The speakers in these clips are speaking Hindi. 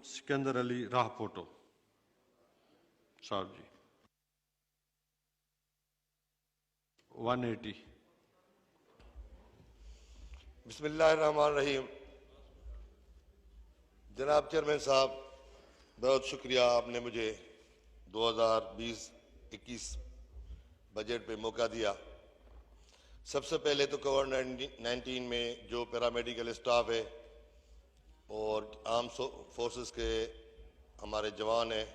सिकंदर अली राहपोटो साहब जी 180। बिस्मिल्लाहिर्रहमानिर्रहीम। जनाब चेयरमैन साहब, बहुत शुक्रिया, आपने मुझे 2020-21 बजट पे मौका दिया। सबसे पहले तो कोविड-19 में जो पैरामेडिकल स्टाफ है और आर्म फोर्सेस के हमारे जवान हैं,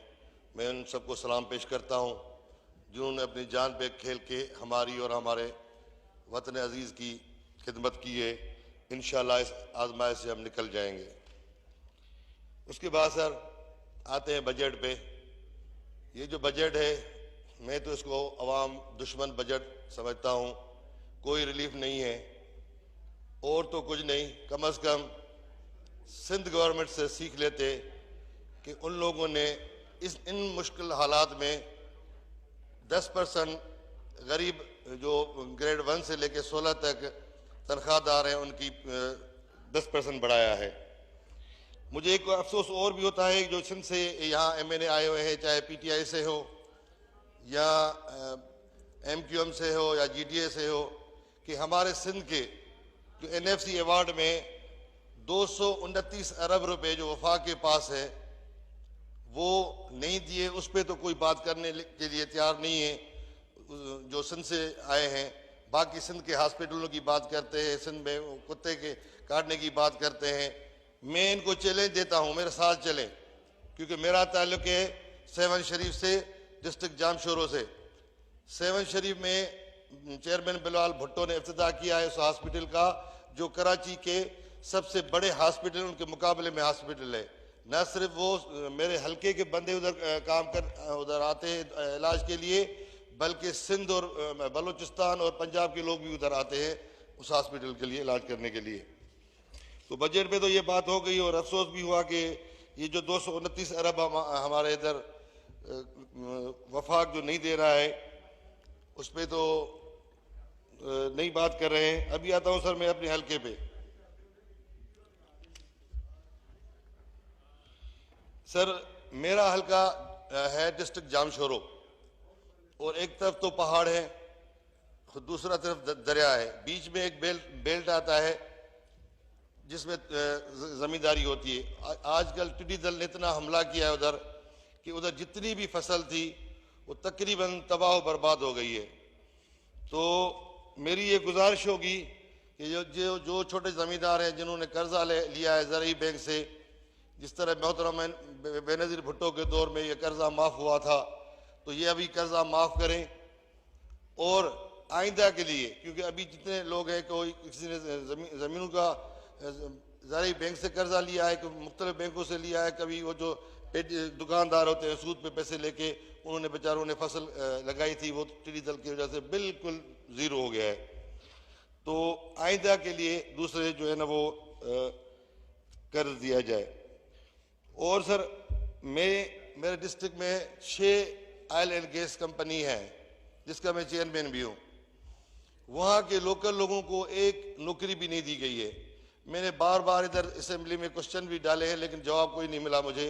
मैं उन सबको सलाम पेश करता हूं, जिन्होंने अपनी जान पे खेल के हमारी और हमारे वतन अजीज़ की खिदमत की है। इंशाअल्लाह इस आजमाइश से हम निकल जाएंगे। उसके बाद सर आते हैं बजट पे। ये जो बजट है, मैं तो इसको अवाम दुश्मन बजट समझता हूँ। कोई रिलीफ नहीं है और तो कुछ नहीं, कम अज़ कम सिंध गवर्नमेंट से सीख लेते कि उन लोगों ने इन मुश्किल हालात में 10% गरीब जो ग्रेड 1 से लेकर 16 तक तनख्वाहदार हैं उनकी 10% बढ़ाया है। मुझे एक अफसोस और भी होता है, जो सिंध से यहाँ MNA आए हुए हैं, चाहे PTI से हो या MQM से हो या GDA से हो, कि हमारे सिंध के जो NFC अवार्ड में 229 अरब रुपए जो वफाक के पास है वो नहीं दिए। उस पर तो कोई बात करने के लिए तैयार नहीं है जो सिंध से आए हैं। बाकी सिंध के हॉस्पिटलों की बात करते हैं, सिंध में कुत्ते के काटने की बात करते हैं। मैं इनको चैलेंज देता हूं, मेरे साथ चलें, क्योंकि मेरा ताल्लुक है सेवन शरीफ से, डिस्ट्रिक्ट जामशोरो से। सेवन शरीफ में चेयरमैन बिलाल भुट्टो ने इफ्तिताह किया है उस हॉस्पिटल का, जो कराची के सबसे बड़े हॉस्पिटल उनके मुकाबले में हॉस्पिटल है। न सिर्फ वो मेरे हल्के के बंदे उधर आते हैं इलाज के लिए, बल्कि सिंध और बलूचिस्तान और पंजाब के लोग भी उधर आते हैं उस हॉस्पिटल के लिए इलाज करने के लिए। तो बजट में तो ये बात हो गई, और अफसोस भी हुआ कि ये जो 229 अरब हमारे इधर वफाक जो नहीं दे रहा है, उस पर तो नहीं बात कर रहे हैं। अभी आता हूं सर मैं अपने हल्के पे। सर मेरा हल्का है डिस्ट्रिक्ट जामशोरो, और एक तरफ तो पहाड़ है, दूसरा तरफ दरिया है, बीच में एक बेल्ट आता है जिसमें जमींदारी होती है। आजकल टिड्डी दल ने इतना हमला किया है उधर कि उधर जितनी भी फसल थी वो तकरीबन तबाह बर्बाद हो गई है। तो मेरी ये गुजारिश होगी कि जो छोटे ज़मींदार हैं जिन्होंने कर्जा लिया है ज़रई बैंक से, जिस तरह मोहतरम बेनज़ीर भुट्टो के दौर में ये कर्जा माफ़ हुआ था, तो ये अभी कर्जा माफ़ करें। और आइंदा के लिए, क्योंकि अभी जितने लोग हैं, कोई किसी ने ज़मीनों का ज़रई बैंक से कर्जा लिया है, मुख्तलिफ बैंकों से लिया है, कभी वो जो दुकानदार होते हैं सूद पे पैसे लेके, उन्होंने बेचारों ने फसल लगाई थी, वो टिड्डी दल की वजह से बिल्कुल ज़ीरो हो गया है। तो आइंदा के लिए दूसरे जो है ना वो कर्ज दिया जाए। और सर मेरे डिस्ट्रिक्ट में 6 ऑयल एंड गैस कंपनी है जिसका मैं चेयरमैन भी हूँ। वहाँ के लोकल लोगों को एक नौकरी भी नहीं दी गई है। मैंने बार बार इधर असेंबली में क्वेश्चन भी डाले हैं, लेकिन जवाब कोई नहीं मिला मुझे।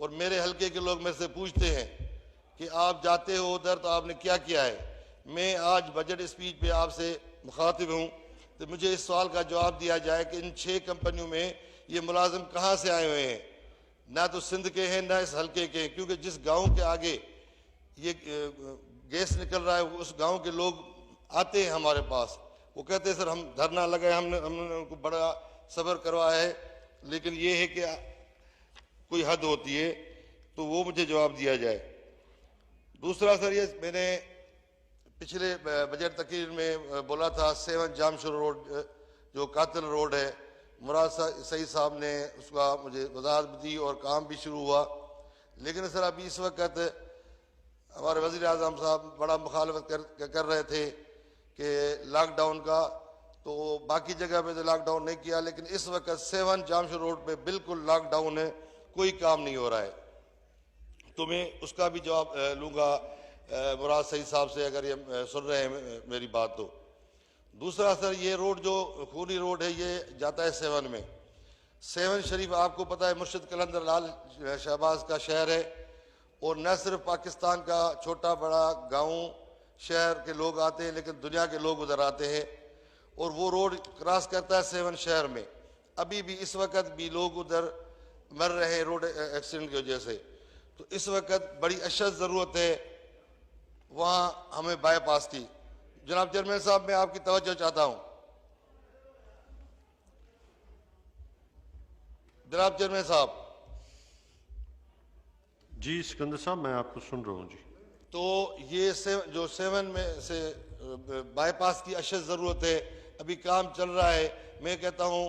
और मेरे हल्के के लोग मेरे से पूछते हैं कि आप जाते हो उधर तो आपने क्या किया है। मैं आज बजट स्पीच पे आपसे मुखातिब हूँ, तो मुझे इस सवाल का जवाब दिया जाए कि इन 6 कंपनियों में ये मुलाजिम कहाँ से आए हुए हैं। ना तो सिंध के हैं ना इस हल्के के हैं, क्योंकि जिस गाँव के आगे ये गैस निकल रहा है उस गाँव के लोग आते हैं हमारे पास। वो कहते हैं सर हम धरना लगाए, हमने उनको बड़ा सब्र करवाया है, लेकिन ये है कि कोई हद होती है, तो वो मुझे जवाब दिया जाए। दूसरा सर, ये मैंने पिछले बजट तकरीर में बोला था, 7 जामशोरो रोड जो कातिल रोड है, मुराद सईद साहब ने उसका मुझे वजाहत भी दी और काम भी शुरू हुआ। लेकिन सर अभी इस वक्त हमारे वज़ीर आज़म साहब बड़ा मुखालफत कर रहे थे कि लॉकडाउन का, तो बाकी जगह पे तो लॉकडाउन नहीं किया, लेकिन इस वक्त 7 जामशोरो रोड पे बिल्कुल लॉकडाउन है, कोई काम नहीं हो रहा है। तो मैं उसका भी जवाब लूँगा मुराद सईद साहब से, अगर ये सुन रहे हैं मेरी बात तो। दूसरा सर, ये रोड जो खूनी रोड है ये जाता है 7 में। सेवन शरीफ आपको पता है मुर्शिद कलंदर लाल शहबाज का शहर है, और न सिर्फ पाकिस्तान का छोटा बड़ा गांव शहर के लोग आते हैं, लेकिन दुनिया के लोग उधर आते हैं, और वो रोड क्रॉस करता है सेवन शहर में। अभी भी इस वक्त भी लोग उधर मर रहे हैं रोड एक्सीडेंट की वजह से। तो इस वक्त बड़ी अशद ज़रूरत है वहाँ हमें बाईपास की। जनाब चेयरमैन साहब, मैं आपकी तवज्जो चाहता हूँ। जनाब चेयरमैन साहब। जी सिकंदर साहब, मैं आपको सुन रहा हूँ जी। तो ये जो सेवन में से बाईपास की अशद ज़रूरत है, अभी काम चल रहा है। मैं कहता हूँ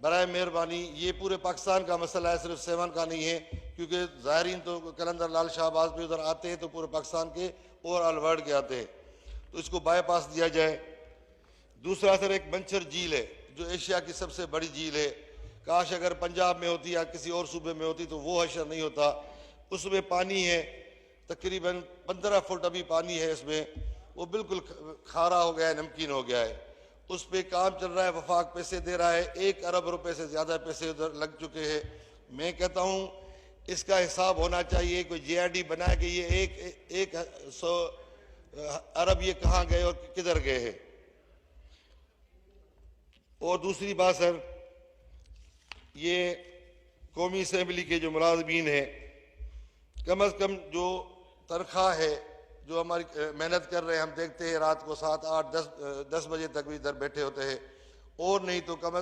बराए मेहरबानी, ये पूरे पाकिस्तान का मसला है, सिर्फ सेवन का नहीं है, क्योंकि ज़ायरीन तो कलंदर लाल शहबाज भी उधर आते हैं तो पूरे पाकिस्तान के ओवरऑल वर्ल्ड के आते हैं। तो इसको बाईपास दिया जाए। दूसरा सर, एक मंचर झील है जो एशिया की सबसे बड़ी झील है। काश अगर पंजाब में होती या किसी और सूबे में होती तो वो हशर नहीं होता। उसमें पानी है तकरीबन 15 फुट अभी पानी है इसमें, वो बिल्कुल खारा हो गया है, नमकीन हो गया है। उस पर काम चल रहा है, वफाक पैसे दे रहा है, 1 अरब रुपए से ज़्यादा पैसे उधर लग चुके हैं। मैं कहता हूँ इसका हिसाब होना चाहिए, कोई JRD बनाए कि ये एक 100 अरब ये कहाँ गए और किधर गए हैं। और दूसरी बात सर, ये कौमी असम्बली के जो मुलाजमीन हैं, कम अज़ कम जो तनख्वाह है, जो हमारी मेहनत कर रहे हैं, हम देखते हैं रात को 7, 8, 10 बजे तक भी इधर बैठे होते हैं, और नहीं तो कम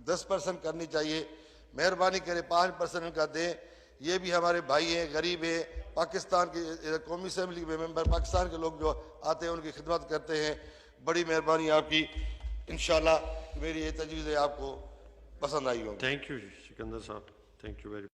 10% करनी चाहिए। मेहरबानी करें 5% इनका दें। ये भी हमारे भाई हैं, गरीब हैं, पाकिस्तान के कौमी असम्बली के मेंबर पाकिस्तान के लोग जो आते हैं उनकी खिदमत करते हैं। बड़ी मेहरबानी आपकी। इंशाल्लाह मेरी ये तजवीज़ें आपको पसंद आई होंगी। थैंक यू सिकंदर साहब, थैंक यू वेरी